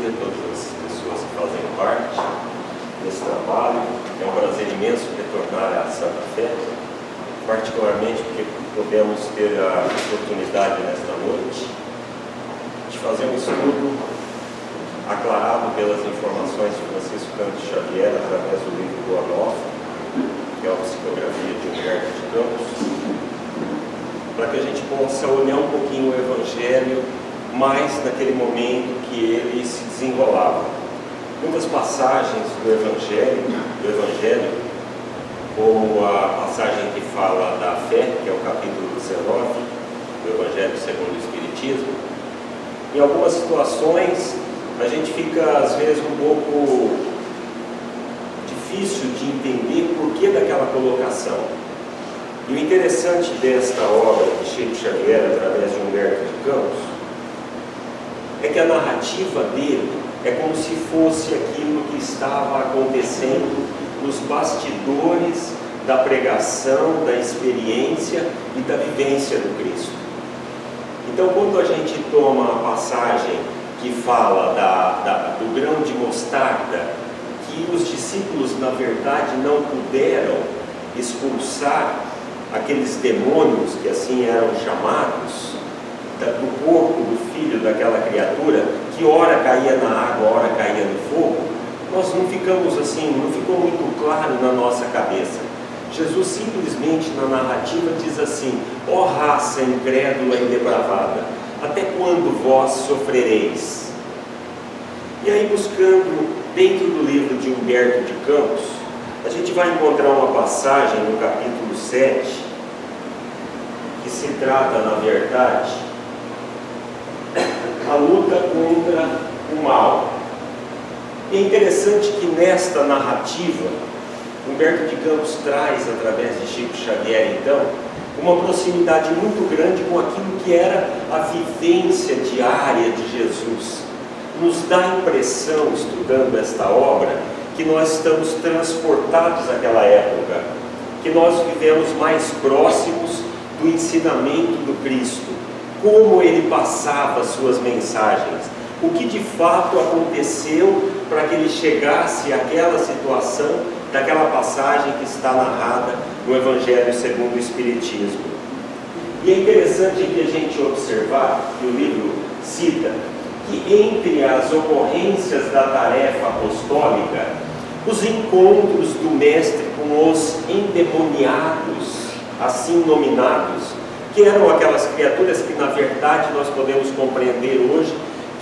dia a todas as pessoas que fazem parte desse trabalho. É um prazer imenso retornar à Santa Fé, particularmente porque podemos ter a oportunidade nesta noite de fazer um estudo aclarado pelas informações de Francisco Cândido Xavier através do livro Boa Nova, que é uma psicografia de Humberto de Campos, para que a gente possa olhar um pouquinho o Evangelho mais naquele momento que ele se desenrolava. Muitas passagens do Evangelho, como a passagem que fala da fé, que é o capítulo 19 do Evangelho segundo o Espiritismo, em algumas situações a gente fica às vezes um pouco difícil de entender por que daquela colocação. E o interessante desta obra de Chico Xavier, através de Humberto de Campos, é que a narrativa dele é como se fosse aquilo que estava acontecendo nos bastidores da pregação, da experiência e da vivência do Cristo. Então, quando a gente toma a passagem que fala do grão de mostarda, que os discípulos, na verdade, não puderam expulsar aqueles demônios, que assim eram chamados, do corpo do filho daquela criatura, que ora caía na água, ora caía no fogo, nós não ficamos assim, não ficou muito claro na nossa cabeça. Jesus simplesmente na narrativa diz assim: ó raça incrédula e depravada, até quando vós sofrereis? E aí, buscando dentro do livro de Humberto de Campos, a gente vai encontrar uma passagem no capítulo 7, que se trata, na verdade, a luta contra o mal. E é interessante que nesta narrativa, Humberto de Campos traz, através de Chico Xavier, então, uma proximidade muito grande com aquilo que era a vivência diária de Jesus. Nos dá a impressão, estudando esta obra, que nós estamos transportados àquela época, que nós vivemos mais próximos do ensinamento do Cristo, como ele passava suas mensagens, o que de fato aconteceu para que ele chegasse àquela situação daquela passagem que está narrada no Evangelho segundo o Espiritismo. E é interessante que a gente observar, que o livro cita, que entre as ocorrências da tarefa apostólica, os encontros do Mestre com os endemoniados, assim nominados, que eram aquelas criaturas que na verdade nós podemos compreender hoje,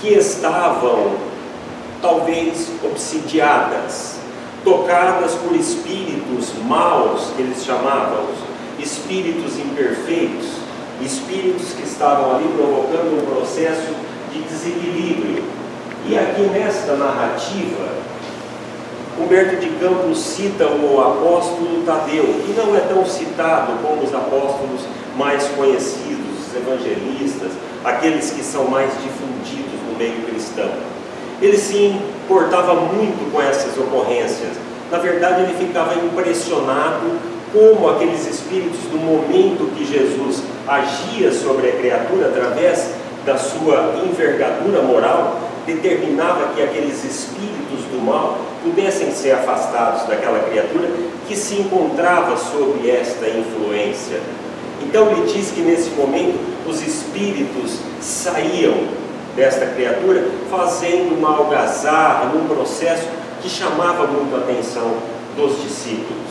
que estavam talvez obsidiadas, tocadas por espíritos maus, que eles chamavam, espíritos imperfeitos, espíritos que estavam ali provocando um processo de desequilíbrio. E aqui nesta narrativa, Humberto de Campos cita o apóstolo Tadeu, que não é tão citado como os apóstolos mais conhecidos, os evangelistas, aqueles que são mais difundidos no meio cristão. Ele se importava muito com essas ocorrências. Na verdade, ele ficava impressionado como aqueles espíritos, no momento que Jesus agia sobre a criatura através da sua envergadura moral, determinava que aqueles espíritos do mal pudessem ser afastados daquela criatura que se encontrava sob esta influência. Então ele diz que nesse momento os espíritos saíam desta criatura fazendo uma algazarra, num processo que chamava muito a atenção dos discípulos.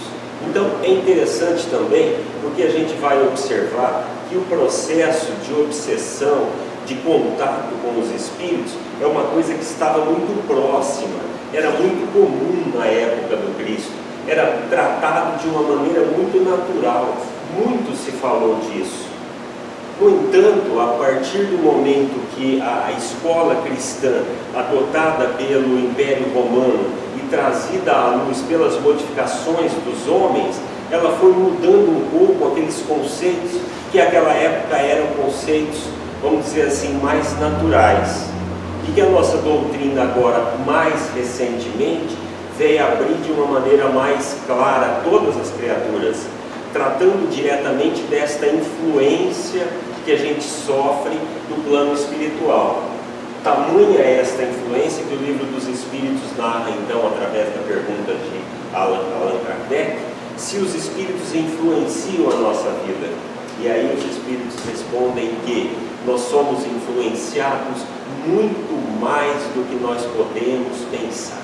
Então é interessante também, porque a gente vai observar que o processo de obsessão, de contato com os espíritos, é uma coisa que estava muito próxima, era muito comum na época do Cristo, era tratado de uma maneira muito natural, muito se falou disso. No entanto, a partir do momento que a escola cristã, adotada pelo Império Romano e trazida à luz pelas modificações dos homens, ela foi mudando um pouco aqueles conceitos que naquela época eram conceitos, vamos dizer assim, mais naturais. E que a nossa doutrina agora, mais recentemente, veio abrir de uma maneira mais clara todas as criaturas, tratando diretamente desta influência que a gente sofre do plano espiritual. Tamanha é esta influência que o Livro dos Espíritos narra, então, através da pergunta de Allan Kardec, se os Espíritos influenciam a nossa vida. E aí os Espíritos respondem que nós somos influenciados muito mais do que nós podemos pensar.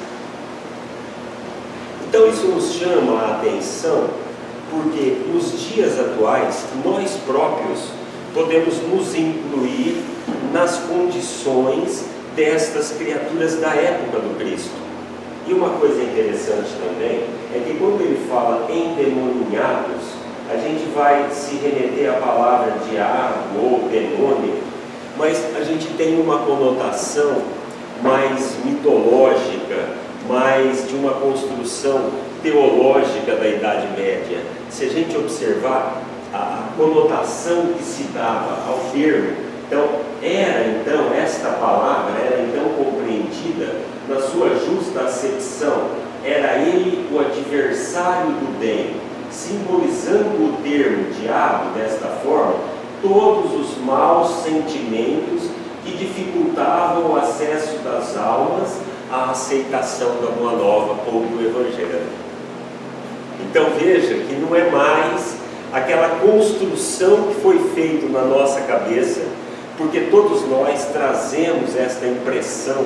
Então isso nos chama a atenção, porque nos dias atuais, nós próprios podemos nos incluir nas condições destas criaturas da época do Cristo. E uma coisa interessante também é que quando ele fala endemoniados, a gente vai se remeter à palavra diabo ou demônio, mas a gente tem uma conotação mais mitológica, mais de uma construção teológica da Idade Média. Se a gente observar a conotação que se dava ao termo, esta palavra era então compreendida na sua justa acepção. Era ele o adversário do bem, simbolizando o termo diabo desta forma, todos os maus sentimentos que dificultavam o acesso das almas à aceitação da Boa Nova ou do Evangelho. Então veja que não é mais aquela construção que foi feita na nossa cabeça, porque todos nós trazemos esta impressão,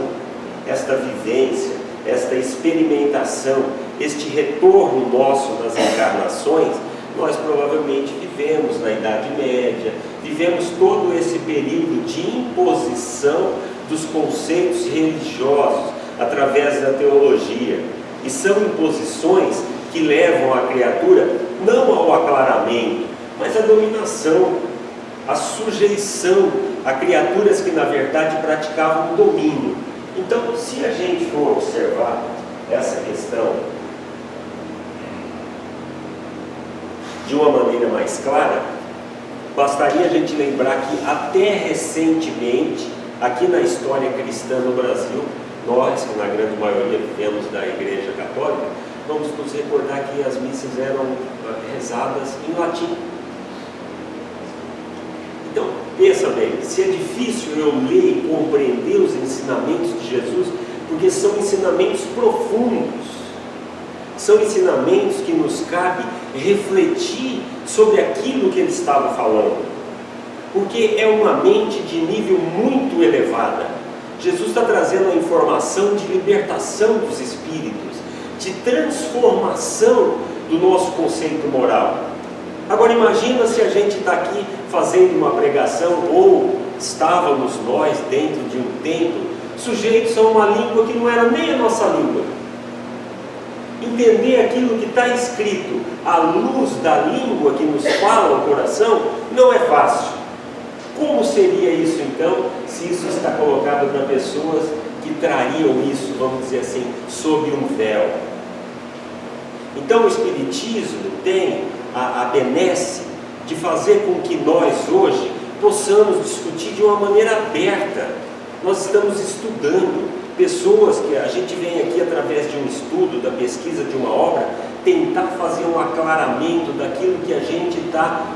esta vivência, esta experimentação, este retorno nosso das encarnações. Nós provavelmente vivemos na Idade Média, vivemos todo esse período de imposição dos conceitos religiosos através da teologia, e são imposições que levam a criatura não ao aclaramento, mas à dominação, à sujeição a criaturas que na verdade praticavam o domínio. Então, se a gente for observar essa questão de uma maneira mais clara, bastaria a gente lembrar que até recentemente, aqui na história cristã no Brasil, nós, que na grande maioria vivemos da Igreja Católica, vamos nos recordar que as missas eram rezadas em latim. Então, pensa bem, se é difícil eu ler e compreender os ensinamentos de Jesus, porque são ensinamentos profundos, são ensinamentos que nos cabe refletir sobre aquilo que ele estava falando, porque é uma mente de nível muito elevada. Jesus está trazendo a informação de libertação dos espíritos, de transformação do nosso conceito moral. Agora imagina se a gente está aqui fazendo uma pregação, ou estávamos nós dentro de um templo, sujeitos a uma língua que não era nem a nossa língua. Entender aquilo que está escrito à luz da língua que nos fala o coração não é fácil. Como seria isso então, se isso está colocado para pessoas que trariam isso, vamos dizer assim, sob um véu? Então o Espiritismo tem a benesse de fazer com que nós hoje possamos discutir de uma maneira aberta. Nós estamos estudando pessoas que a gente vem aqui através de um estudo, da pesquisa de uma obra, tentar fazer um aclaramento daquilo que a gente está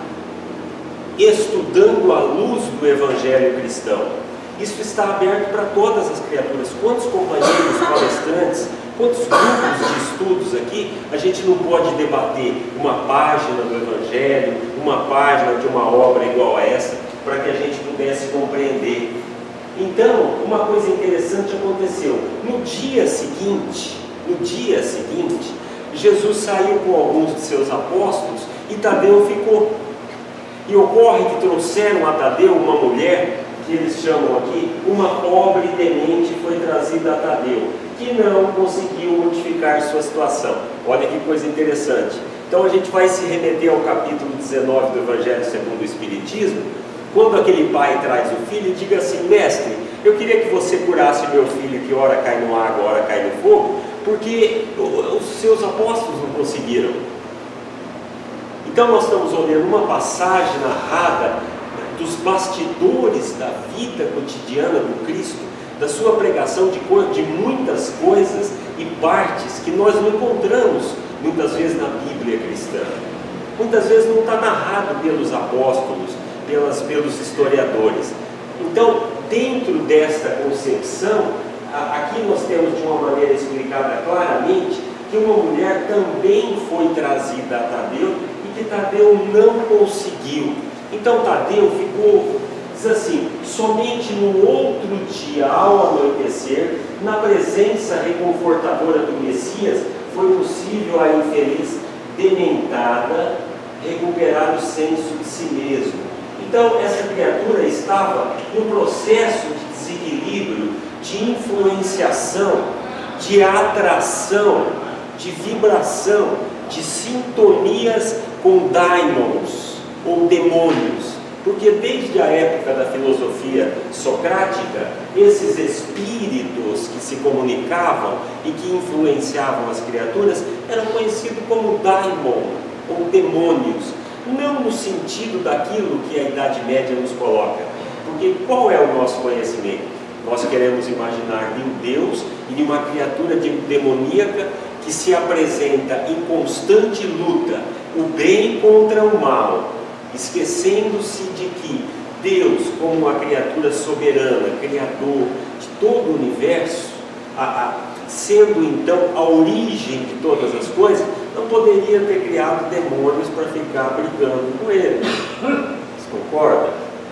estudando à luz do Evangelho cristão. Isso está aberto para todas as criaturas. Quantos companheiros palestrantes, quantos grupos de estudos aqui, a gente não pode debater uma página do Evangelho, uma página de uma obra igual a essa, para que a gente pudesse compreender. Então, uma coisa interessante aconteceu. No dia seguinte, Jesus saiu com alguns de seus apóstolos e Tadeu ficou. E ocorre que trouxeram a Tadeu uma mulher, que eles chamam aqui, uma pobre tenente foi trazida a Tadeu, que não conseguiu modificar sua situação. Olha que coisa interessante. Então a gente vai se remeter ao capítulo 19 do Evangelho segundo o Espiritismo, quando aquele pai traz o filho e diga assim: mestre, eu queria que você curasse meu filho que ora cai no água, ora cai no fogo, porque os seus apóstolos não conseguiram. Então nós estamos olhando uma passagem narrada dos bastidores da vida cotidiana do Cristo, da sua pregação de muitas coisas e partes que nós não encontramos muitas vezes na Bíblia cristã. Muitas vezes não está narrado pelos apóstolos, pelos historiadores. Então dentro dessa concepção, aqui nós temos de uma maneira explicada claramente que uma mulher também foi trazida a Tadeu e que Tadeu não conseguiu. Então Tadeu ficou, diz assim, somente no outro dia, ao anoitecer, na presença reconfortadora do Messias, foi possível a infeliz dementada recuperar o senso de si mesmo. Então essa criatura estava no processo de desequilíbrio, de influenciação, de atração, de vibração, de sintonias com daimons ou demônios, porque desde a época da filosofia socrática, esses espíritos que se comunicavam e que influenciavam as criaturas eram conhecidos como daimon ou demônios, não no sentido daquilo que a Idade Média nos coloca, porque qual é o nosso conhecimento? Nós queremos imaginar de um Deus e de uma criatura demoníaca que se apresenta em constante luta, o bem contra o mal, esquecendo-se de que Deus, como uma criatura soberana, criador de todo o universo, sendo então a origem de todas as coisas, não poderia ter criado demônios para ficar brigando com ele. Vocês concordam?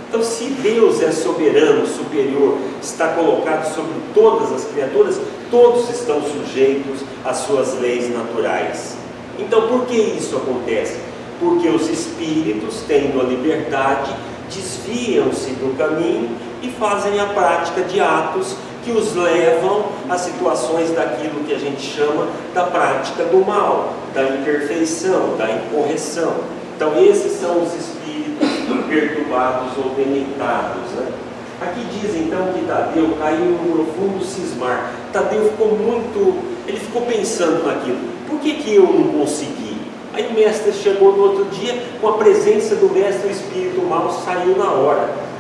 Então, se Deus é soberano, superior, está colocado sobre todas as criaturas, todos estão sujeitos às suas leis naturais. Então, por que isso acontece? Porque os espíritos, tendo a liberdade, desviam-se do caminho e fazem a prática de atos que os levam a situações daquilo que a gente chama da prática do mal, da imperfeição, da incorreção. Então esses são os espíritos perturbados ou dementados, né? Aqui diz então que Tadeu caiu num profundo cismar. Tadeu ficou pensando naquilo. Por que eu não consegui? Aí o mestre chegou no outro dia, com a presença do mestre, o espírito mal saiu na hora.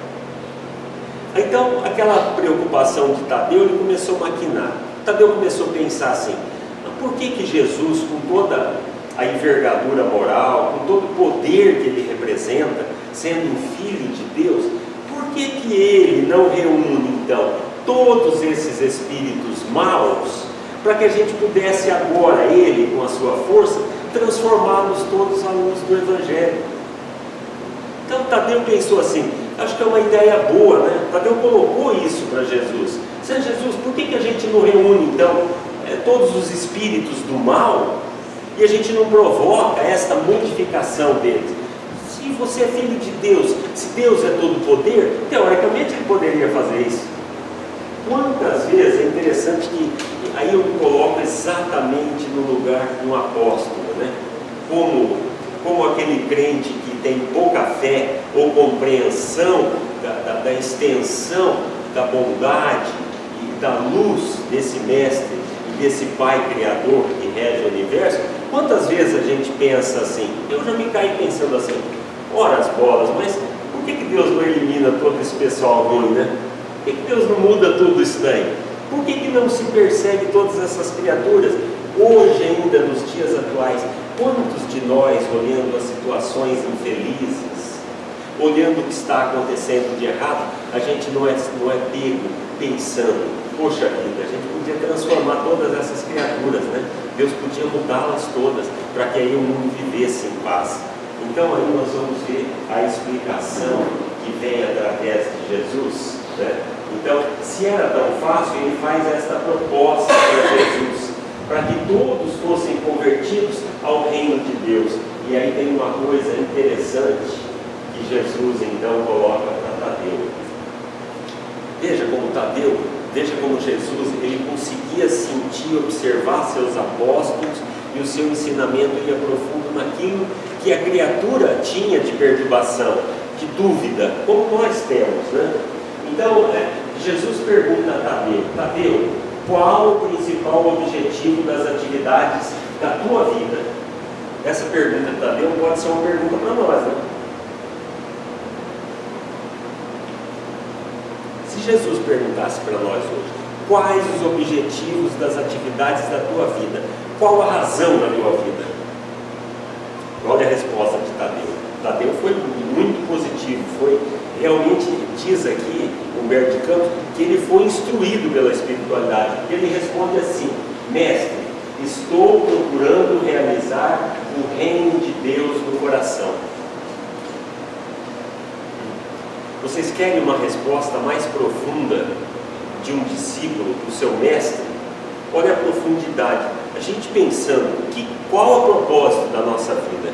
Então, aquela preocupação de Tadeu, ele começou a maquinar. Tadeu começou a pensar assim: por que Jesus, com toda a envergadura moral, com todo o poder que ele representa, sendo um filho de Deus, por que ele não reúne, então, todos esses espíritos maus, para que a gente pudesse agora, ele, com a sua força, transformá-los todos à luz do Evangelho? Então, Tadeu pensou assim: acho que é uma ideia boa, né? Tadeu colocou isso para Jesus. Senhor Jesus, por que a gente não reúne, então, todos os espíritos do mal e a gente não provoca esta modificação deles? Se você é filho de Deus, se Deus é todo poder, teoricamente ele poderia fazer isso. Quantas vezes, é interessante que aí eu me coloco exatamente no lugar de um apóstolo, né? Como aquele crente que tem pouca fé ou compreensão da extensão da bondade e da luz desse mestre e desse Pai Criador que rege o universo. Quantas vezes a gente pensa assim? Eu já me caí pensando assim: ora as bolas, mas por que Deus não elimina todo esse pessoal ruim, né? Por que Deus não muda tudo isso daí? Por que não se persegue todas essas criaturas? Hoje ainda, nos dias atuais, quantos de nós, olhando as situações infelizes, olhando o que está acontecendo de errado, a gente não é pego pensando: poxa vida, a gente podia transformar todas essas criaturas, né? Deus podia mudá-las todas, para que aí o mundo vivesse em paz. Então aí nós vamos ver a explicação que vem através de Jesus, né? Então, se era tão fácil, ele faz esta proposta para Jesus, para que todos fossem convertidos ao reino de Deus. E aí tem uma coisa interessante que Jesus então coloca para Tadeu. Veja como Jesus, ele conseguia sentir, observar seus apóstolos, e o seu ensinamento ia profundo naquilo que a criatura tinha de perturbação, de dúvida, como nós temos, né? Então, Jesus pergunta a Tadeu, qual o principal objetivo das atividades da tua vida? Essa pergunta de Tadeu pode ser uma pergunta para nós, né? Se Jesus perguntasse para nós hoje, quais os objetivos das atividades da tua vida? Qual a razão da tua vida? Olha a resposta de Tadeu. Tadeu foi muito positivo, realmente diz aqui o Humberto de Campos que ele foi instruído pela espiritualidade, porque ele responde assim: mestre, estou procurando realizar o reino de Deus no coração. Vocês querem uma resposta mais profunda de um discípulo para o seu mestre? Olha a profundidade. A gente pensando, qual é o propósito da nossa vida?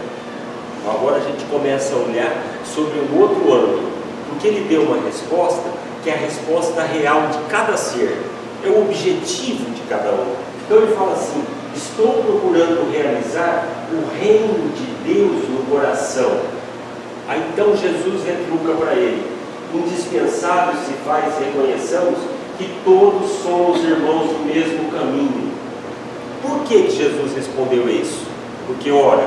Agora a gente começa a olhar sobre um outro ângulo, porque ele deu uma resposta que é a resposta real de cada ser, é o objetivo de cada um. Então ele fala assim: estou procurando realizar o reino de Deus no coração. Aí então Jesus retruca para ele: indispensável se faz reconheçamos que todos somos irmãos do mesmo caminho. Por que Jesus respondeu isso? Porque, ora,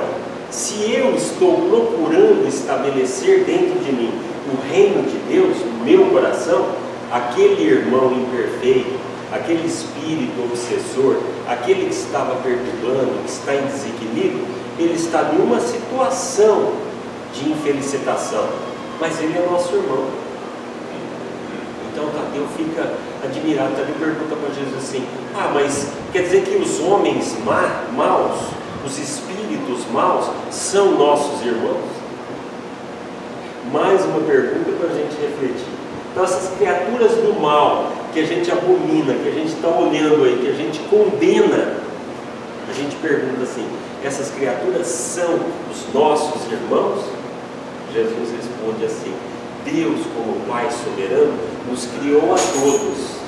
se eu estou procurando estabelecer dentro de mim o reino de Deus no meu coração, aquele irmão imperfeito, aquele espírito obsessor, aquele que estava perturbando, que está em desequilíbrio, ele está em uma situação de infelicitação, mas ele é nosso irmão. Então Tadeu fica admirado. Tadeu pergunta para Jesus assim: mas quer dizer que os homens maus, os espíritos maus, são nossos irmãos? Mais uma pergunta para a gente refletir. Então essas criaturas do mal, que a gente abomina, que a gente está olhando aí, que a gente condena, a gente pergunta assim: essas criaturas são os nossos irmãos? Jesus responde assim: Deus, como Pai soberano, nos criou a todos.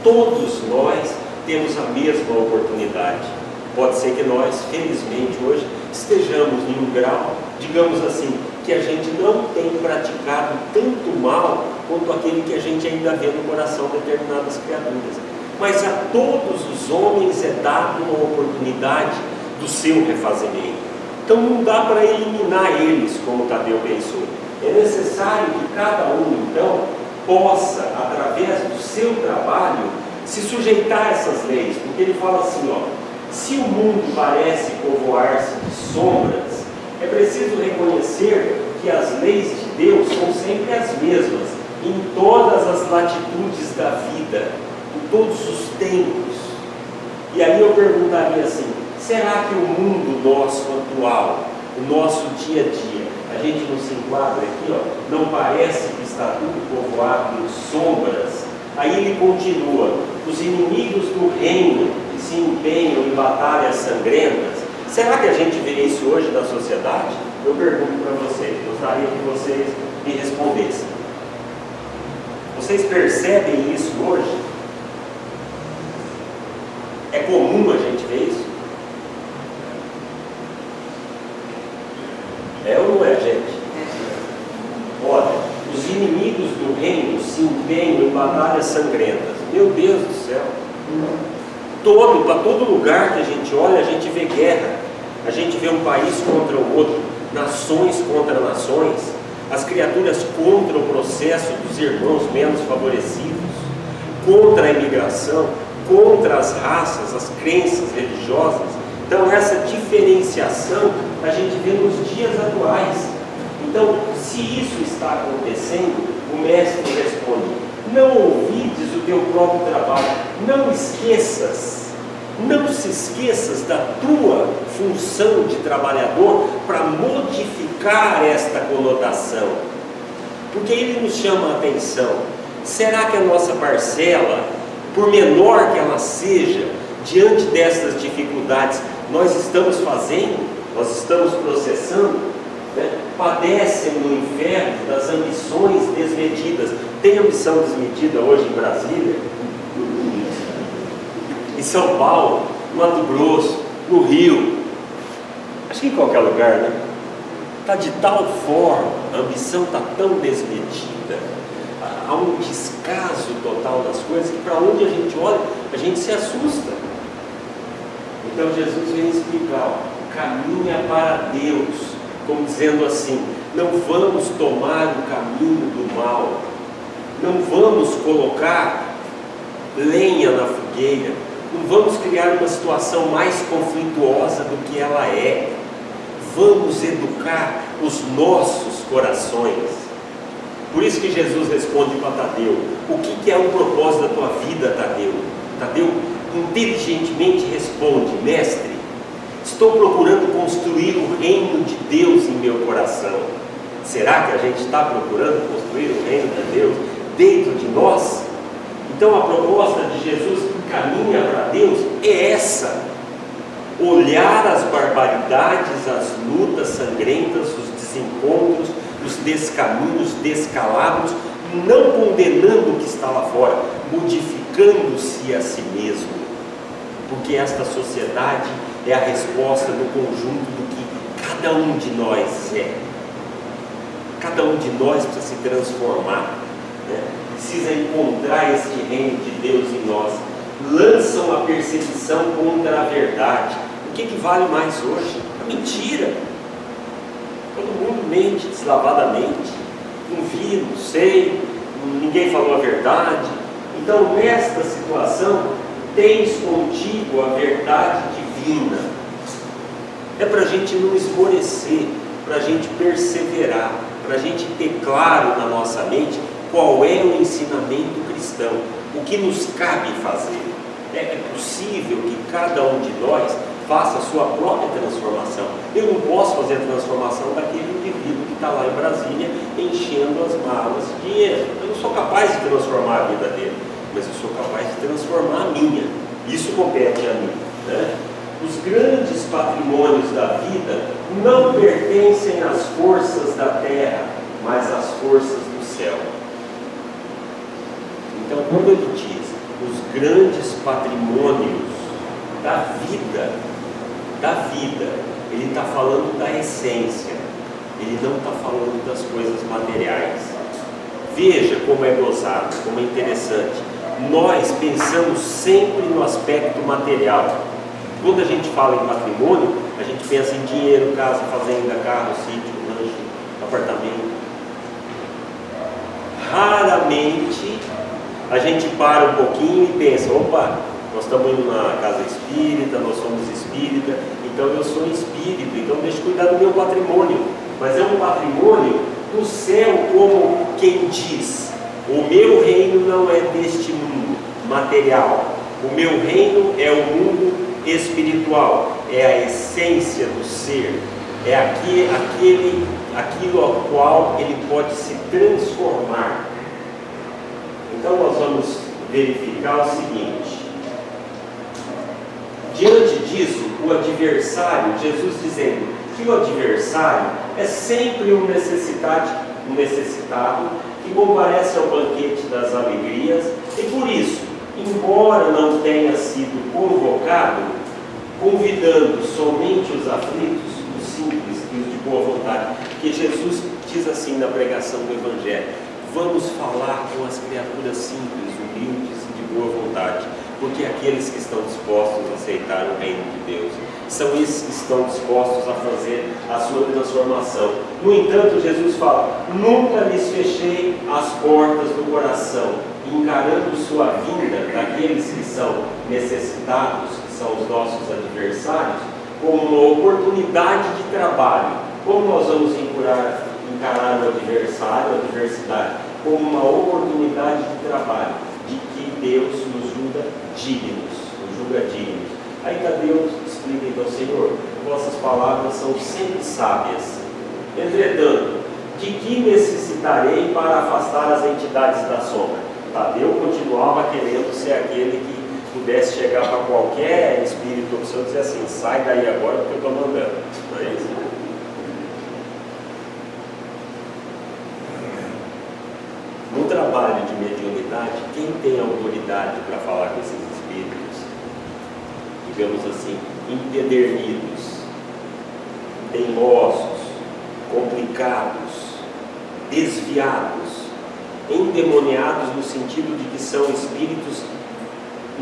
Todos nós temos a mesma oportunidade. Pode ser que nós, felizmente, hoje estejamos em um grau, digamos assim, que a gente não tem praticado tanto mal quanto aquele que a gente ainda vê no coração de determinadas criaturas. Mas a todos os homens é dada uma oportunidade do seu refazimento. Então não dá para eliminar eles, como Tadeu pensou. É necessário que cada um, então, possa, através do seu trabalho, se sujeitar a essas leis. Porque ele fala assim, se o mundo parece povoar-se de sombras, é preciso reconhecer que as leis de Deus são sempre as mesmas, em todas as latitudes da vida, em todos os tempos. E aí eu perguntaria assim: será que o mundo nosso atual, o nosso dia a dia, a gente não se enquadra aqui, não parece que está tudo povoado de sombras? Aí ele continua: os inimigos do reino que se empenham em batalhas sangrentas. Será que a gente vê isso hoje na sociedade? Eu pergunto para vocês, gostaria que vocês me respondessem. Vocês percebem isso hoje? É comum a gente ver isso? É ou não é, gente? Olha, os inimigos do reino se empenham em batalhas sangrentas. Meu Deus do céu! Para todo lugar que a gente olha, a gente vê guerra. A gente vê um país contra o outro, nações contra nações, as criaturas contra o processo dos irmãos menos favorecidos, contra a imigração, contra as raças, as crenças religiosas. Então essa diferenciação a gente vê nos dias atuais. Então, se isso está acontecendo, o mestre responde: não ouvides o teu próprio trabalho, não se esqueças da tua função de trabalhador para modificar esta conotação. Porque ele nos chama a atenção: será que a nossa parcela, por menor que ela seja, diante destas dificuldades, nós estamos fazendo, nós estamos processando, padecem no inferno das ambições desmedidas? Tem ambição desmedida hoje em Brasília, em São Paulo, no Mato Grosso, no Rio, acho que em qualquer lugar, né? Está de tal forma, a ambição está tão desmedida, há um descaso total das coisas, que para onde a gente olha, a gente se assusta. Então Jesus vem explicar: caminha para Deus, como dizendo assim: não vamos tomar o caminho do mal, não vamos colocar lenha na fogueira, não vamos criar uma situação mais conflituosa do que ela é. Vamos educar os nossos corações. Por isso que Jesus responde para Tadeu: o que é o propósito da tua vida, Tadeu? Tadeu inteligentemente responde: mestre, estou procurando construir o reino de Deus em meu coração. Será que a gente está procurando construir o reino de Deus dentro de nós? Então a proposta de Jesus que caminha para Deus é essa: olhar as barbaridades, as lutas sangrentas, os desencontros, os descaminhos, descalabros, não condenando o que está lá fora, modificando-se a si mesmo, porque esta sociedade é a resposta do conjunto do que cada um de nós é. Cada um de nós precisa se transformar, né? Precisa encontrar este reino de Deus em nós. Lançam a perseguição contra a verdade. O que vale mais hoje? A mentira. Todo mundo mente deslavadamente. Não vi, não sei, ninguém falou a verdade. Então, nesta situação, tens contigo a verdade divina. É para a gente não esmorecer, para a gente perseverar, para a gente ter claro na nossa mente qual é o ensinamento cristão, o que nos cabe fazer. É possível que cada um de nós faça a sua própria transformação. Eu não posso fazer a transformação daquele indivíduo que está lá em Brasília enchendo as malas de dinheiro. Eu não sou capaz de transformar a vida dele, mas eu sou capaz de transformar a minha. Isso compete a mim, né? Os grandes patrimônios da vida não pertencem às forças da terra, mas às forças do céu. Então, quando ele diz os grandes patrimônios da vida, ele está falando da essência, ele não está falando das coisas materiais. Veja como é gozado, como é interessante. Nós pensamos sempre no aspecto material. Quando a gente fala em patrimônio, a gente pensa em dinheiro, casa, fazenda, carro, sítio, lanche, apartamento. Raramente a gente para um pouquinho e pensa: opa, nós estamos indo na casa espírita, nós somos espírita, então eu sou espírito, então deixa eu cuidar do meu patrimônio. Mas é um patrimônio do céu, como quem diz: o meu reino não é deste mundo material, o meu reino é o mundo espiritual, é a essência do ser, é aquilo ao qual ele pode se transformar. Então nós vamos verificar o seguinte: diante disso, o adversário, Jesus dizendo que o adversário é sempre um necessitado que comparece ao banquete das alegrias, e por isso, embora não tenha sido convocado, convidando somente os aflitos, os simples e os de boa vontade, que Jesus diz assim na pregação do Evangelho: vamos falar com as criaturas simples, humildes e de boa vontade, porque aqueles que estão dispostos a aceitar o reino de Deus são esses que estão dispostos a fazer a sua transformação. No entanto, Jesus fala: nunca lhes fechei as portas do coração, encarando sua vinda daqueles que são necessitados, que são os nossos adversários, como uma oportunidade de trabalho. Como nós vamos encarar o adversário, a adversidade? Como uma oportunidade de trabalho, de que Deus nos julga dignos. Aí Tadeu explica então: Senhor, vossas palavras são sempre sábias. Entretanto, de que necessitarei para afastar as entidades da sombra? Tadeu continuava querendo ser aquele que pudesse chegar para qualquer espírito obscuro e dizer assim: sai daí agora porque eu estou mandando. Não é isso? No trabalho de mediunidade, quem tem autoridade para falar com esses espíritos, digamos assim, empedernidos, teimosos, complicados, desviados, endemoniados no sentido de que são espíritos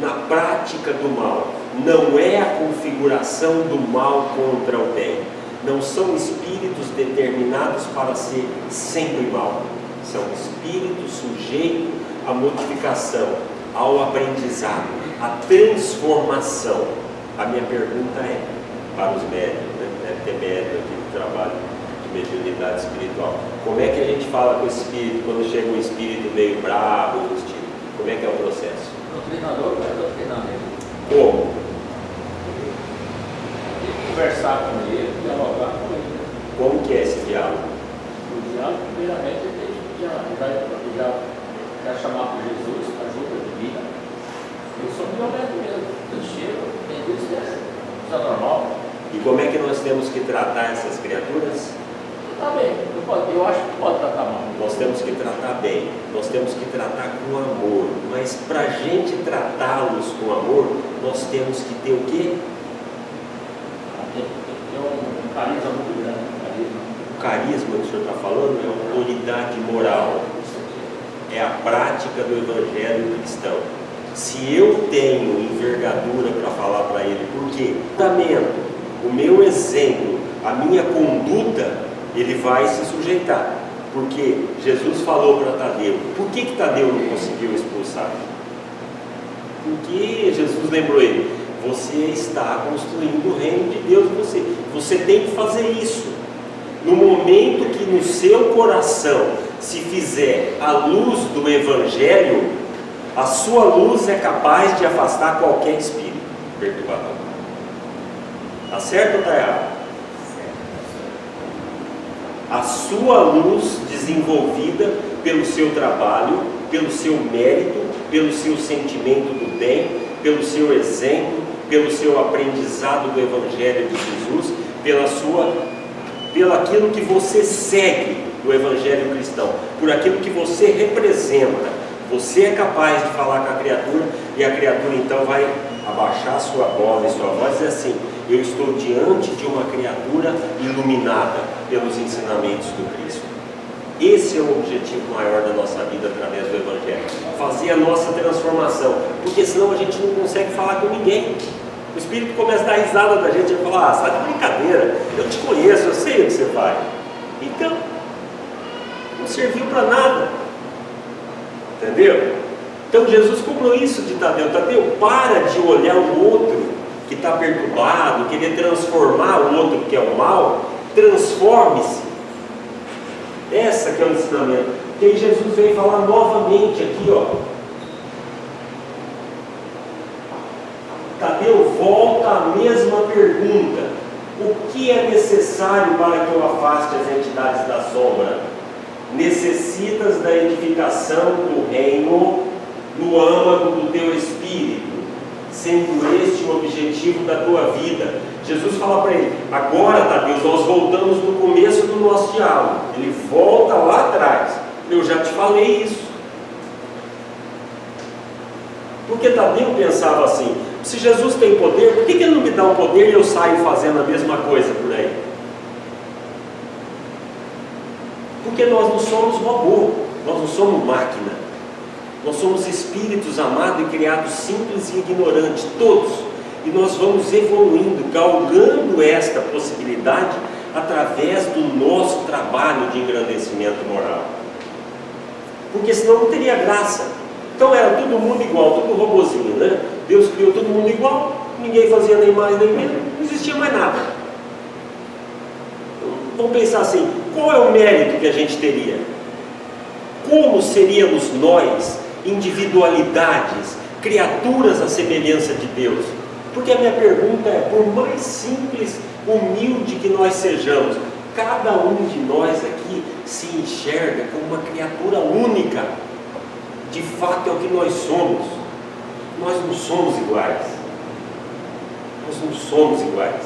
na prática do mal. Não é a configuração do mal contra o bem. Não são espíritos determinados para ser sempre mal. São espíritos sujeitos à modificação, ao aprendizado, à transformação. A minha pergunta é para os médios, né? Deve ter médios aqui no trabalho de mediunidade espiritual. Como é que a gente fala com o espírito quando chega um espírito meio bravo, hostil? Como é que é o processo? O treinador faz o treinamento. Como? Tem que conversar com ele, dialogar com ele. Como que é esse diálogo? O diálogo, primeiramente, ele já quer chamar por Jesus, ajuda divina. Eu sou violento mesmo. Eu chego, tem Deus que isso é normal. E como é que nós temos que tratar essas criaturas? Tá bem, eu acho que pode tratar mal. Nós temos que tratar bem, nós temos que tratar com amor, mas para a gente tratá-los com amor, nós temos que ter o quê? Tem um carisma muito grande. O carisma que o senhor está falando é uma autoridade moral, é a prática do evangelho cristão. Se eu tenho envergadura para falar para ele, porque o meu exemplo, a minha conduta, ele vai se sujeitar, porque Jesus falou para Tadeu. Por que Tadeu não conseguiu expulsar? Porque Jesus lembrou ele: você está construindo o reino de Deus em você tem que fazer isso. No momento que no seu coração se fizer a luz do Evangelho, a sua luz é capaz de afastar qualquer espírito perturbador. Está certo ou está errado? A sua luz desenvolvida pelo seu trabalho, pelo seu mérito, pelo seu sentimento do bem, pelo seu exemplo, pelo seu aprendizado do Evangelho de Jesus, pelo aquilo que você segue do Evangelho cristão, por aquilo que você representa. Você é capaz de falar com a criatura, e a criatura então vai abaixar sua bola e sua voz e dizer assim: eu estou diante de uma criatura iluminada pelos ensinamentos do Cristo. Esse é o objetivo maior da nossa vida através do Evangelho, fazer a nossa transformação, porque senão a gente não consegue falar com ninguém. O Espírito começa a dar risada da gente e fala: sai de brincadeira, eu te conheço, eu sei o que você faz. Então, não serviu para nada, entendeu? Então Jesus cobrou isso de Tadeu: Tadeu, para de olhar o outro que está perturbado, querer transformar o outro que é o mal, transforme-se. Essa que é o ensinamento. Que aí Jesus veio falar novamente aqui, ó. Tadeu, volta à mesma pergunta: o que é necessário para que eu afaste as entidades da sombra? Necessitas da edificação do reino no âmago do teu espírito, sendo este o objetivo da tua vida. Jesus fala para ele: agora, Tadeu, nós voltamos no começo do nosso diálogo. Ele volta lá atrás: eu já te falei isso. Porque Tadeu pensava assim: se Jesus tem poder, por que ele não me dá o poder e eu saio fazendo a mesma coisa por aí? Porque nós não somos robô, nós não somos máquina. Nós somos espíritos amados e criados simples e ignorantes, todos. E nós vamos evoluindo, galgando esta possibilidade através do nosso trabalho de engrandecimento moral. Porque senão não teria graça. Então era todo mundo igual, todo robozinho, né? Deus criou todo mundo igual, ninguém fazia nem mais nem menos, não existia mais nada. Então, vamos pensar assim: qual é o mérito que a gente teria? Como seríamos nós, individualidades, criaturas à semelhança de Deus? Porque a minha pergunta é: por mais simples, humilde que nós sejamos, cada um de nós aqui se enxerga como uma criatura única. De fato é o que nós somos. Nós não somos iguais. Nós não somos iguais.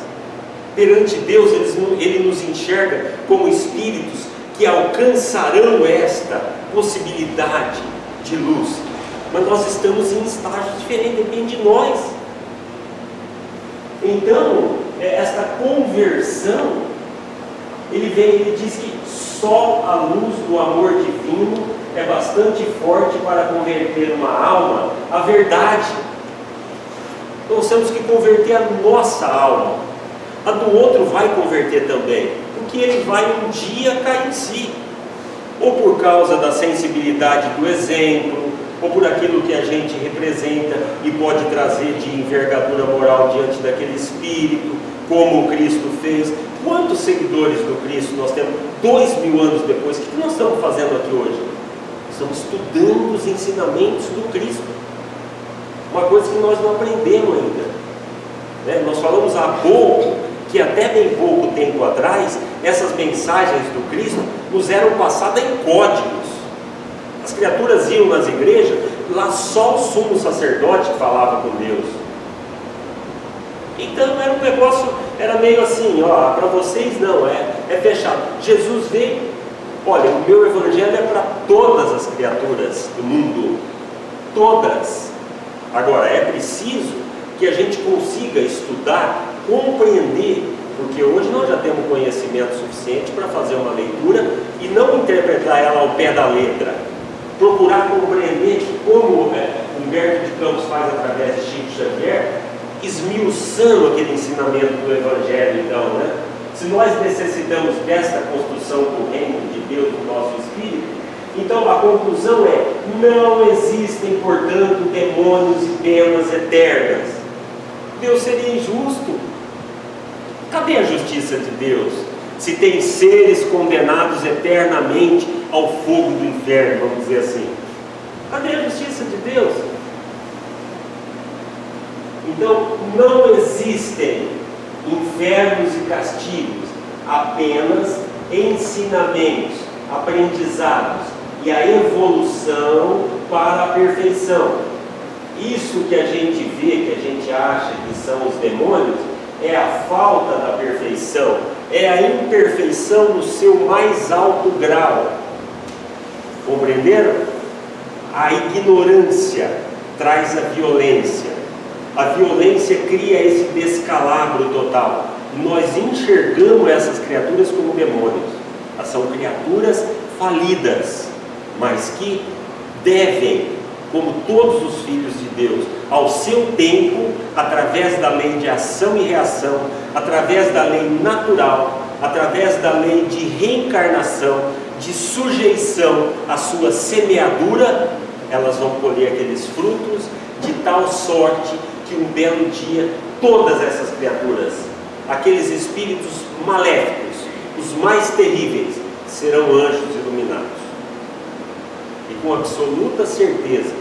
Perante Deus, Ele nos enxerga como espíritos que alcançarão esta possibilidade de luz. Mas nós estamos em estágios diferentes, depende de nós. Então, esta conversão, ele diz que só a luz do amor divino é bastante forte para converter uma alma à verdade. Então, nós temos que converter a nossa alma. A do outro vai converter também, porque ele vai um dia cair em si, ou por causa da sensibilidade do exemplo, ou por aquilo que a gente representa e pode trazer de envergadura moral diante daquele espírito, como Cristo fez. Quantos seguidores do Cristo nós temos 2000 anos depois? O que nós estamos fazendo aqui hoje? Estamos estudando os ensinamentos do Cristo, uma coisa que nós não aprendemos ainda, né? Nós falamos há pouco que até bem pouco tempo atrás essas mensagens do Cristo nos eram passadas em códigos. As criaturas iam nas igrejas, lá só o sumo sacerdote falava com Deus. Então era um negócio, era meio assim, ó, para vocês não, é fechado. Jesus veio, olha, o meu evangelho é para todas as criaturas do mundo, todas. Agora, é preciso que a gente consiga estudar, compreender, porque hoje nós já temos conhecimento suficiente para fazer uma leitura e não interpretar ela ao pé da letra. Procurar compreender como Humberto de Campos faz através de Chico Xavier, esmiuçando aquele ensinamento do Evangelho. Então, né? Se nós necessitamos desta construção do reino de Deus no nosso espírito, então a conclusão é: não existem, portanto, demônios e penas eternas. Deus seria injusto. Cadê a justiça de Deus? Se tem seres condenados eternamente ao fogo do inferno, vamos dizer assim. Cadê a justiça de Deus? Então, não existem infernos e castigos, apenas ensinamentos, aprendizados e a evolução para a perfeição. Isso que a gente vê, que a gente acha que são os demônios, é a falta da perfeição, é a imperfeição no seu mais alto grau. Compreenderam? A ignorância traz a violência. A violência cria esse descalabro total. Nós enxergamos essas criaturas como demônios. Elas são criaturas falidas, mas que devem, como todos os filhos de Deus, ao seu tempo, através da lei de ação e reação, através da lei natural, através da lei de reencarnação, de sujeição à sua semeadura, elas vão colher aqueles frutos de tal sorte que um belo dia todas essas criaturas, aqueles espíritos maléficos, os mais terríveis, serão anjos iluminados. E com absoluta certeza,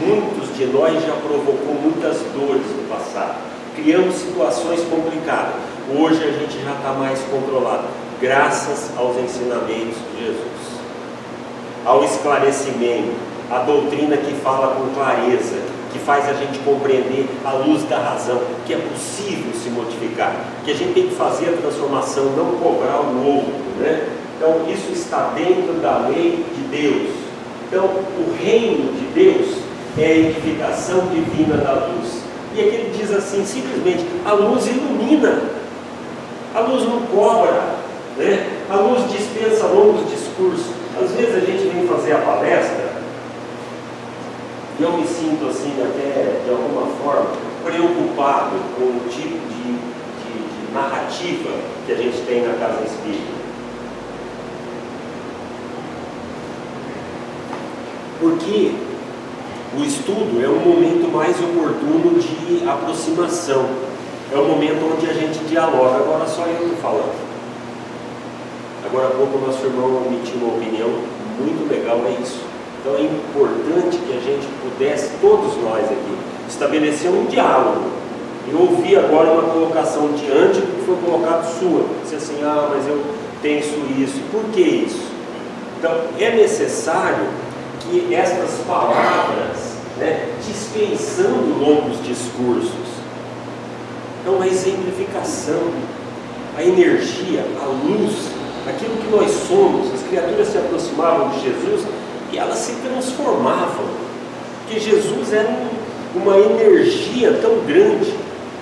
muitos de nós já provocou muitas dores no passado, criamos situações complicadas. Hoje a gente já está mais controlado, graças aos ensinamentos de Jesus, ao esclarecimento, à doutrina que fala com clareza, que faz a gente compreender à luz da razão que é possível se modificar, que a gente tem que fazer a transformação, não cobrar o outro, né? Então isso está dentro da lei de Deus. Então o reino de Deus é a edificação divina da luz. E aqui ele diz assim, simplesmente: a luz ilumina, a luz não cobra, né? A luz dispensa longos discursos. Às vezes a gente vem fazer a palestra e eu me sinto assim, até de alguma forma, preocupado com o tipo de narrativa que a gente tem na Casa Espírita. Porque o estudo é um momento mais oportuno de aproximação, é o momento onde a gente dialoga. Agora só eu estou falando. Agora há pouco o nosso irmão emitiu uma opinião muito legal, é isso. Então é importante que a gente pudesse, todos nós aqui, estabelecer um diálogo. Eu ouvi agora uma colocação diante do que foi colocado sua. Disse assim: ah, mas eu penso isso. Por que isso? Então é necessário que estas palavras, né, dispensando longos discursos, então a exemplificação, a energia, a luz, aquilo que nós somos. As criaturas se aproximavam de Jesus e elas se transformavam, porque Jesus era uma energia tão grande,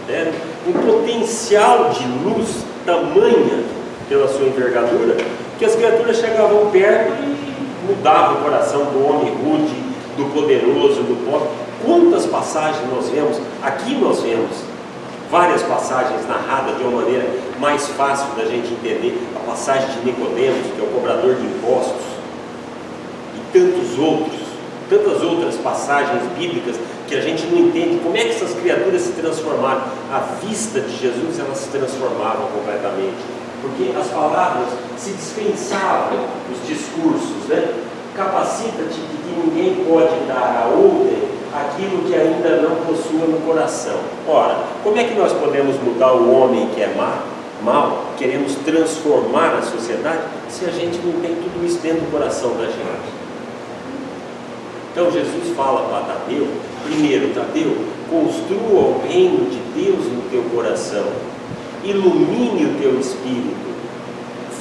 né, um potencial de luz tamanha pela sua envergadura, que as criaturas chegavam perto e mudavam o coração do homem rude, do poderoso, do pobre. Quantas passagens nós vemos? Aqui nós vemos várias passagens narradas de uma maneira mais fácil da gente entender. A passagem de Nicodemos, que é o cobrador de impostos, e tantos outros, tantas outras passagens bíblicas que a gente não entende como é que essas criaturas se transformaram. À vista de Jesus, elas se transformavam completamente, porque as palavras se dispensavam os discursos, né? Capacita-te de que ninguém pode dar a outrem aquilo que ainda não possua no coração. Ora, como é que nós podemos mudar o homem que é mal, queremos transformar a sociedade, se a gente não tem tudo isso dentro do coração da gente? Então Jesus fala para Tadeu, primeiro, Tadeu, construa o reino de Deus no teu coração, ilumine o teu espírito,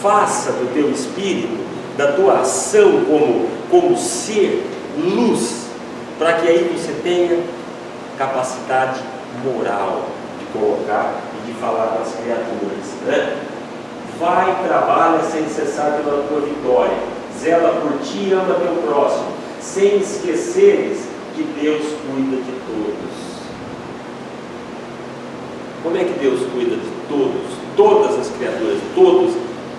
faça do teu espírito, da tua ação como ser, luz, para que aí você tenha capacidade moral de colocar e de falar com as criaturas, né? Vai, trabalha sem cessar pela tua vitória, zela por ti e ama teu próximo, sem esqueceres que Deus cuida de todos. Como é que Deus cuida de todos? Todas as criaturas, todos,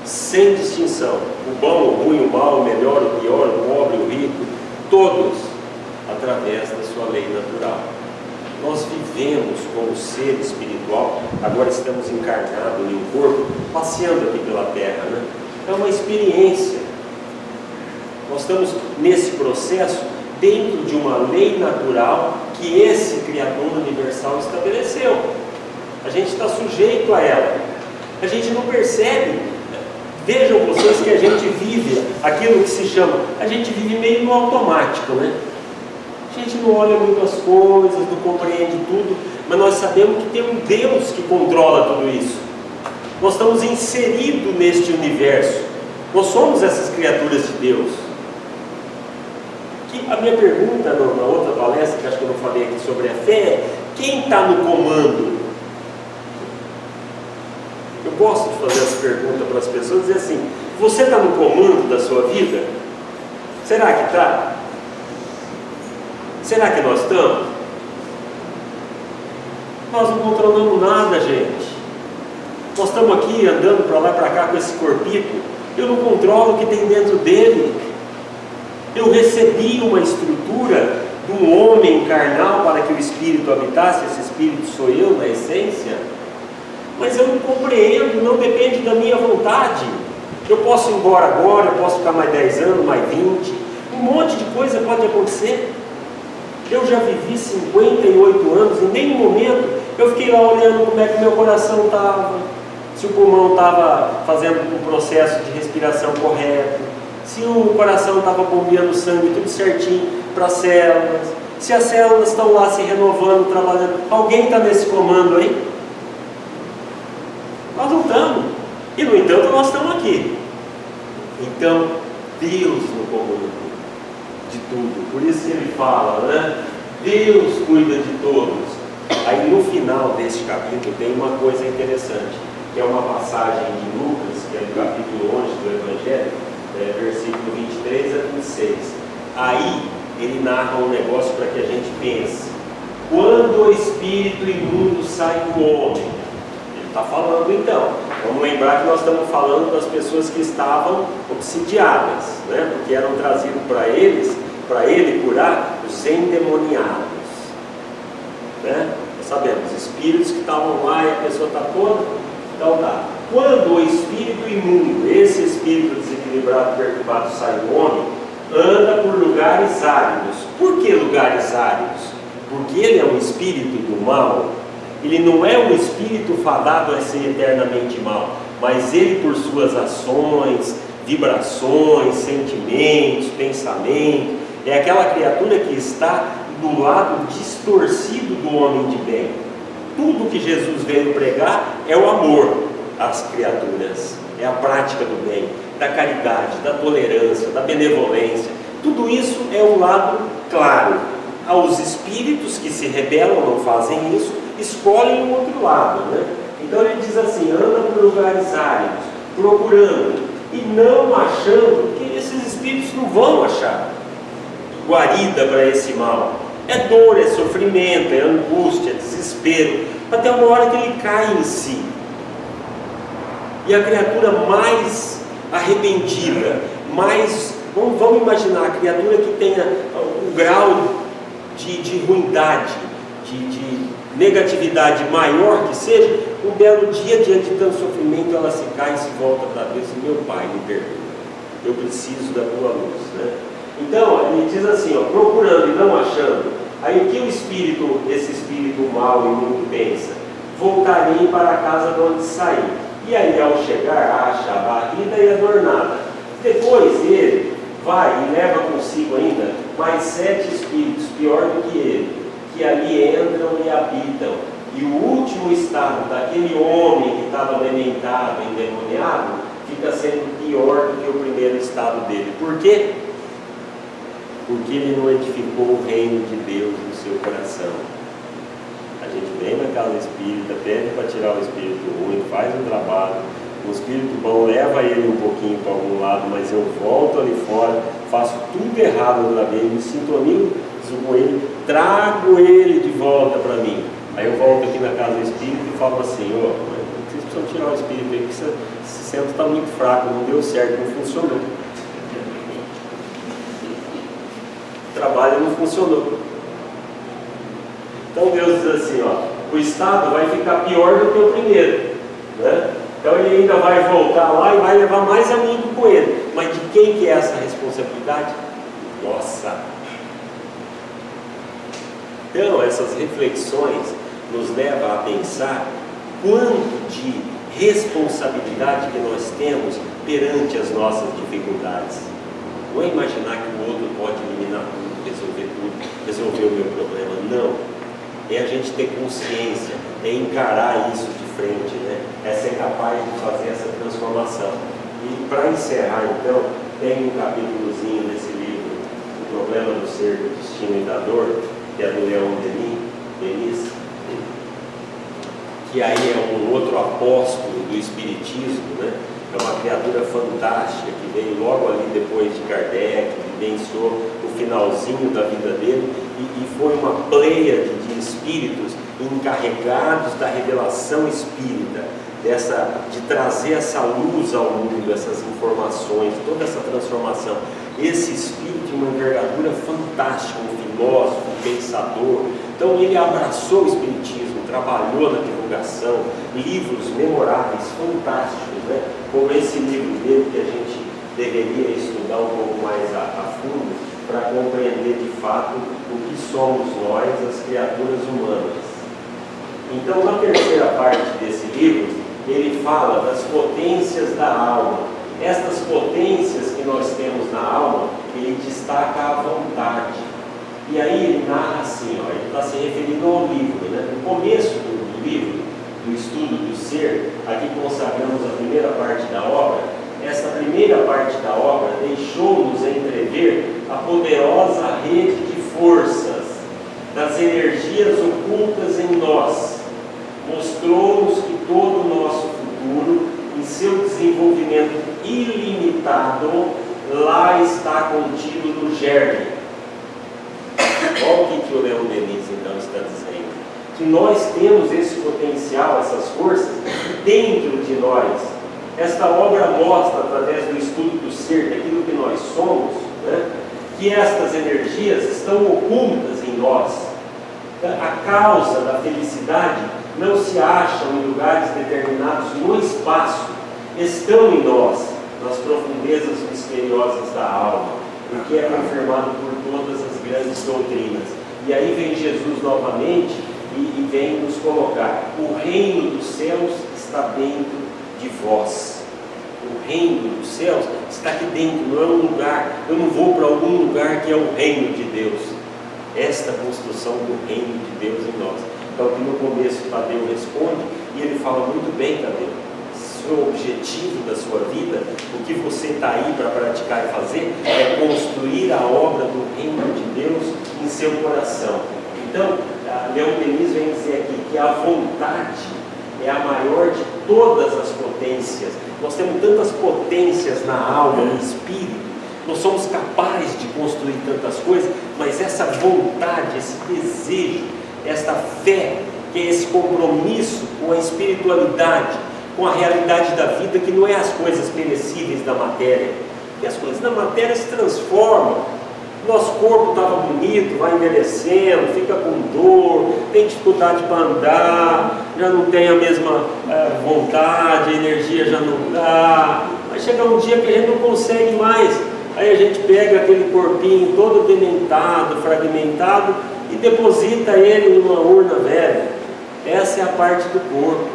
sem distinção, o bom, o ruim, o mal, o melhor, o pior, o pobre, o rico, todos, através da sua lei natural. Nós vivemos como ser espiritual, agora estamos encarnados em um corpo, passeando aqui pela terra, né? É uma experiência. Nós estamos nesse processo dentro de uma lei natural que esse Criador universal estabeleceu. A gente está sujeito a ela. A gente não percebe. Vejam vocês que a gente vive aquilo que se chama, a gente vive meio no automático, né? A gente não olha muito as coisas, não compreende tudo, mas nós sabemos que tem um Deus que controla tudo isso. Nós estamos inseridos neste universo. Nós somos essas criaturas de Deus. A minha pergunta na outra palestra, que acho que eu não falei aqui sobre a fé, é: quem está no comando? Eu gosto de fazer essa pergunta para as pessoas, dizer assim: você está no comando da sua vida? Será que está? Será que nós estamos? Nós não controlamos nada, gente. Nós estamos aqui andando para lá e para cá com esse corpito. Eu não controlo o que tem dentro dele. Eu recebi uma estrutura de um homem carnal para que o Espírito habitasse. Esse Espírito sou eu na essência. Mas eu não compreendo, não depende da minha vontade. Eu posso ir embora agora, eu posso ficar mais 10 anos, mais 20. Um monte de coisa pode acontecer. Eu já vivi 58 anos e em nenhum momento eu fiquei lá olhando como é que meu coração estava, se o pulmão estava fazendo um processo de respiração correto, se o coração estava bombeando sangue tudo certinho para as células, se as células estão lá se renovando, trabalhando. Alguém está nesse comando aí? Nós não estamos. E no entanto nós estamos aqui. Então Deus no comando de tudo. Por isso que ele fala, né? Deus cuida de todos. Aí no final deste capítulo tem uma coisa interessante, que é uma passagem de Lucas, que é do capítulo 11 do Evangelho, versículo 23 a 26. Aí ele narra um negócio para que a gente pense. Quando o espírito imundo sai do homem, ele está falando então, vamos lembrar que nós estamos falando das pessoas que estavam obsidiadas, né? Porque eram trazidos para ele curar os endemoniados, né? Nós sabemos, espíritos que estavam lá e a pessoa está toda. Então tá, quando o espírito imundo, esse espírito desequilibrado, perturbado, sai do homem, anda por lugares áridos. Por que lugares áridos? Porque ele é um espírito do mal. Ele não é um espírito fadado a ser eternamente mal, mas ele, por suas ações, vibrações, sentimentos, pensamentos, é aquela criatura que está do lado distorcido do homem de bem. Tudo que Jesus veio pregar é o amor às criaturas, é a prática do bem, da caridade, da tolerância, da benevolência. Tudo isso é um lado claro. Aos espíritos que se rebelam, não fazem isso, escolhem o outro lado, né? Então ele diz assim: anda por lugares áridos, procurando e não achando, que esses espíritos não vão achar guarida para esse mal. É dor, é sofrimento, é angústia, é desespero, até uma hora que ele cai em si. E a criatura mais arrependida, mais Vamos imaginar a criatura que tenha um grau de ruindade, de negatividade maior que seja, um belo dia, diante de tanto sofrimento, ela se cai e se volta para Deus e meu Pai, me perdoa, eu preciso da tua luz, né? Então, ele diz assim, ó, procurando e não achando, aí o que esse espírito mau e muito pensa? Voltarei para a casa de onde saí. E aí, ao chegar, acha varrida e adornada. Depois ele vai e leva consigo ainda mais 7 espíritos, pior do que ele, que ali entram e habitam. E o último estado daquele homem que estava alimentado, endemoniado, fica sendo pior do que o primeiro estado dele. Por quê? Porque ele não edificou o reino de Deus no seu coração. A gente vem na casa espírita, pede para tirar o espírito ruim, faz um trabalho, o espírito bom leva ele um pouquinho para algum lado, mas eu volto ali fora, faço tudo errado outra vez, me sintonizo com ele, trago ele de volta para mim. Aí eu volto aqui na casa espírita e falo assim, vocês precisam tirar o espírito aí, porque esse centro está muito fraco, não deu certo, não funcionou. O trabalho não funcionou. Então Deus diz assim, o estado vai ficar pior do que o primeiro, né? Então ele ainda vai voltar lá e vai levar mais amigo com ele. Mas de quem que é essa responsabilidade? Nossa! Então essas reflexões nos levam a pensar quanto de responsabilidade que nós temos perante as nossas dificuldades. Não é imaginar que o outro pode eliminar tudo, resolver o meu problema. Não. É a gente ter consciência, é encarar isso de frente, né? É ser capaz de fazer essa transformação. E para encerrar, então, tem um capítulozinho nesse livro, O Problema do Ser, do Destino e da Dor, que é do Leon Denis, que aí é um outro apóstolo do Espiritismo, né? É uma criatura fantástica que veio logo ali depois de Kardec, vivenciou o finalzinho da vida dele e foi uma pleiade de espíritos encarregados da revelação espírita, de trazer essa luz ao mundo, essas informações, toda essa transformação. Esse espírito de uma envergadura fantástica, um filósofo, um pensador. Então ele abraçou o espiritismo, trabalhou na divulgação, livros memoráveis, fantásticos, né? Como esse livro dele que a gente deveria estudar um pouco mais a fundo para compreender de fato o que somos nós, as criaturas humanas. Então, na terceira parte desse livro, ele fala das potências da alma. Estas potências que nós temos na alma, ele destaca a vontade. E aí ele narra assim, ele está se referindo ao livro, né? No começo do livro, do estudo do ser, aqui consagramos a primeira parte da obra. Essa primeira parte da obra deixou-nos entrever a poderosa rede de forças das energias ocultas em nós. Mostrou-nos que todo o nosso futuro, em seu desenvolvimento ilimitado, lá está contido no germe. Olha o que o Leon Denis então está dizendo. Que nós temos esse potencial, essas forças dentro de nós. Esta obra mostra, através do estudo do ser, daquilo que nós somos, né, que estas energias estão ocultas em nós. A causa da felicidade não se acham em lugares determinados no espaço, estão em nós, nas profundezas misteriosas da alma, o que é confirmado por todas as grandes doutrinas. E aí vem Jesus novamente e vem nos colocar: o reino dos céus está dentro de vós. O reino dos céus está aqui dentro, não é um lugar. Eu não vou para algum lugar que é o reino de Deus. Esta construção do reino de Deus em nós. Então, aqui no começo, Tadeu responde, e ele fala muito bem, Tadeu, o objetivo da sua vida, o que você está aí para praticar e fazer, é construir a obra do reino de Deus em seu coração. Então, Leon Denis vem dizer aqui que a vontade é a maior de todas as potências. Nós temos tantas potências na alma, no espírito, nós somos capazes de construir tantas coisas, mas essa vontade, esse desejo, esta fé, que é esse compromisso com a espiritualidade, com a realidade da vida, que não é as coisas perecíveis da matéria, porque as coisas da matéria se transformam. Nosso corpo estava bonito, vai envelhecendo, fica com dor, tem dificuldade para andar, já não tem a mesma vontade, a energia já não dá. Vai chegar um dia que a gente não consegue mais. Aí a gente pega aquele corpinho todo dementado, fragmentado e deposita ele numa urna velha. Essa é a parte do corpo.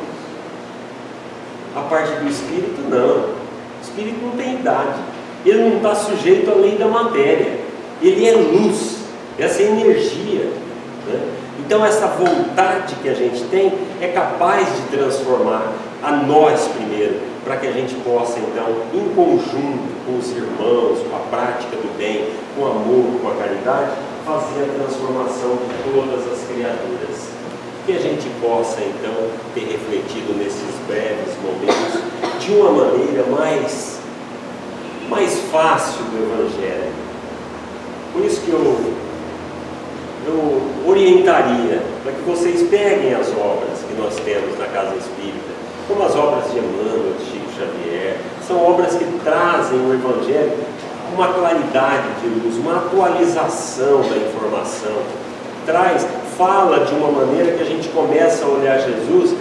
A parte do espírito não. O espírito não tem idade. Ele não está sujeito à lei da matéria. Ele é luz, essa energia, né? Então essa vontade que a gente tem é capaz de transformar a nós primeiro, para que a gente possa então, em conjunto com os irmãos, com a prática do bem, com o amor, com a caridade, fazer a transformação de todas as criaturas. Que a gente possa então ter refletido nesses breves momentos de uma maneira mais fácil do Evangelho. Por isso que eu orientaria para que vocês peguem as obras que nós temos na Casa Espírita, como as obras de Emmanuel, de Chico Xavier. São obras que trazem o Evangelho com uma claridade de luz, uma atualização da informação. Fala de uma maneira que a gente começa a olhar Jesus.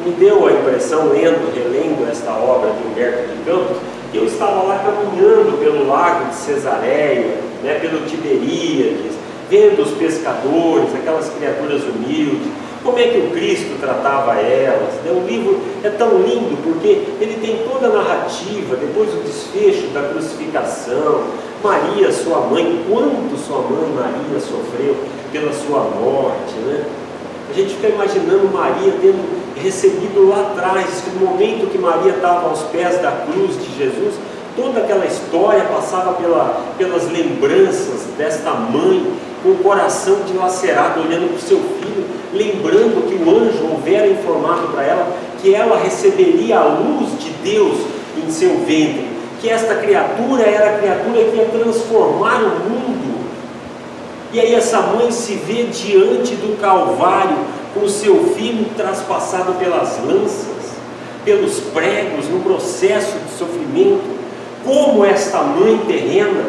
Me deu a impressão, relendo esta obra de Humberto de Campos, que eu estava lá caminhando pelo lago de Cesareia, né, pelo Tiberíades, vendo os pescadores, aquelas criaturas humildes, como é que o Cristo tratava elas. O livro é tão lindo porque ele tem toda a narrativa, depois do desfecho da crucificação, Maria, sua mãe, quanto sua mãe Maria sofreu pela sua morte, né? A gente fica imaginando Maria tendo recebido lá atrás, no momento que Maria estava aos pés da cruz de Jesus, toda aquela história passava pelas lembranças desta mãe, com o coração dilacerado, olhando para o seu filho, lembrando que o anjo houvera informado para ela que ela receberia a luz de Deus em seu ventre, que esta criatura era a criatura que ia transformar o mundo. E aí essa mãe se vê diante do Calvário, com o seu filho traspassado pelas lanças, pelos pregos, no processo de sofrimento. Como esta mãe terrena,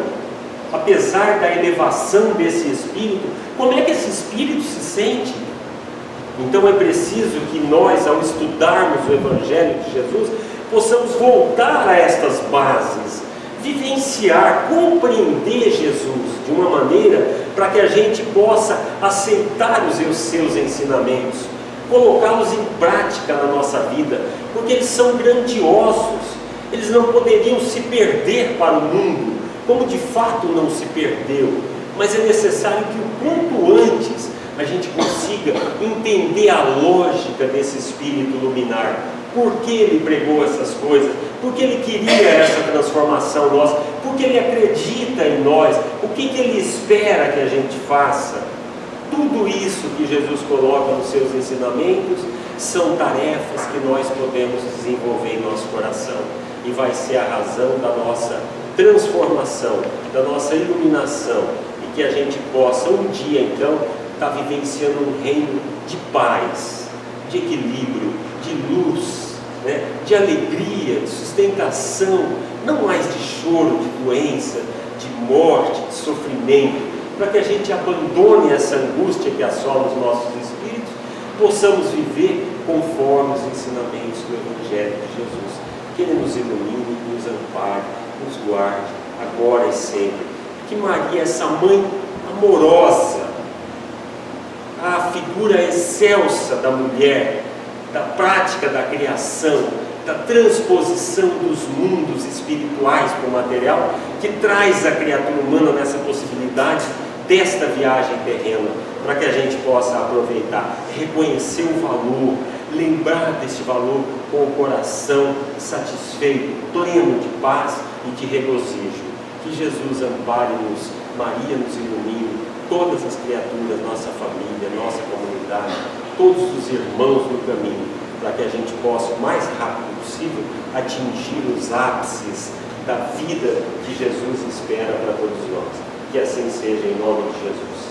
apesar da elevação desse espírito, como é que esse espírito se sente? Então é preciso que nós, ao estudarmos o Evangelho de Jesus, possamos voltar a estas bases, vivenciar, compreender Jesus de uma maneira para que a gente possa aceitar os seus ensinamentos, colocá-los em prática na nossa vida, porque eles são grandiosos, eles não poderiam se perder para o mundo, como de fato não se perdeu, mas é necessário que o quanto antes a gente consiga entender a lógica desse espírito luminar, por que ele pregou essas coisas, porque ele queria essa transformação nossa, porque ele acredita em nós, o que ele espera que a gente faça. Tudo isso que Jesus coloca nos seus ensinamentos são tarefas que nós podemos desenvolver em nosso coração, e vai ser a razão da nossa transformação, da nossa iluminação, e que a gente possa um dia então estar vivenciando um reino de paz, de equilíbrio, de luz, né? De alegria, de sustentação, não mais de choro, de doença, de morte, de sofrimento, para que a gente abandone essa angústia que assola os nossos espíritos, possamos viver conforme os ensinamentos do Evangelho de Jesus. Que Ele nos ilumine, nos ampare, nos guarde, agora e sempre. Que Maria, essa mãe amorosa, a figura excelsa da mulher, da prática da criação, da transposição dos mundos espirituais para o material, que traz a criatura humana nessa possibilidade desta viagem terrena, para que a gente possa aproveitar, reconhecer o valor, lembrar deste valor com o coração satisfeito, pleno de paz e de regozijo. Que Jesus ampare-nos, Maria nos ilumine, todas as criaturas, nossa família, nossa comunidade, todos os irmãos no caminho, para que a gente possa, o mais rápido possível, atingir os ápices da vida que Jesus espera para todos nós. Que assim seja, em nome de Jesus.